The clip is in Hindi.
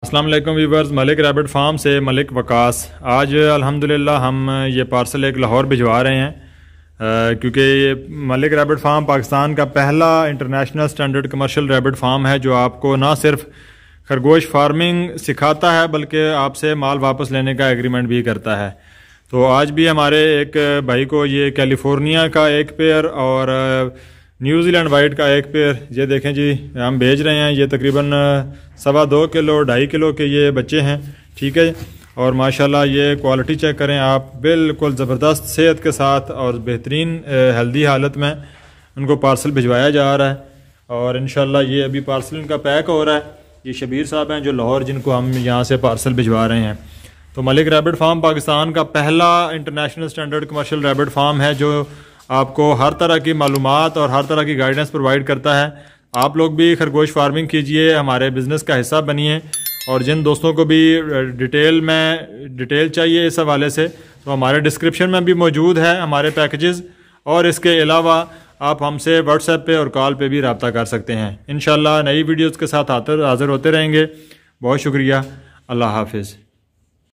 अस्सलाम वालेकुम वीवर्स, मलिक रैबिट फार्म से मलिक वकास। आज अल्हम्दुलिल्लाह हम ये पार्सल एक लाहौर भिजवा रहे हैं क्योंकि ये मलिक रैबिट फार्म पाकिस्तान का पहला international standard commercial rabbit farm है जो आपको ना सिर्फ खरगोश फार्मिंग सिखाता है बल्कि आपसे माल वापस लेने का एग्रीमेंट भी करता है। तो आज भी हमारे एक भाई को ये कैलिफोर्निया का एक पेयर और न्यूजीलैंड वाइट का एक पेयर ये देखें जी हम भेज रहे हैं। ये तकरीबन 2.25 किलो 2.5 किलो के ये बच्चे हैं, ठीक है। और माशाल्लाह ये क्वालिटी चेक करें आप, बिल्कुल ज़बरदस्त सेहत के साथ और बेहतरीन हेल्दी हालत में उनको पार्सल भिजवाया जा रहा है। और इंशाल्लाह ये अभी पार्सल इनका पैक हो रहा है। ये शबीर साहब हैं जो लाहौर, जिनको हम यहाँ से पार्सल भिजवा रहे हैं। तो मलिक रैबिट फार्म पाकिस्तान का पहला international standard commercial rabbit farm है जो आपको हर तरह की मालूमात और हर तरह की गाइडेंस प्रोवाइड करता है। आप लोग भी खरगोश फार्मिंग कीजिए, हमारे बिज़नेस का हिस्सा बनिए। और जिन दोस्तों को भी डिटेल चाहिए इस हवाले से तो हमारे डिस्क्रिप्शन में भी मौजूद है हमारे पैकेजेस। और इसके अलावा आप हमसे व्हाट्सएप पे और कॉल पे भी रब्ता कर सकते हैं। इंशाल्लाह नई वीडियोज़ के साथ हाजिर होते रहेंगे। बहुत शुक्रिया, अल्लाह हाफिज़।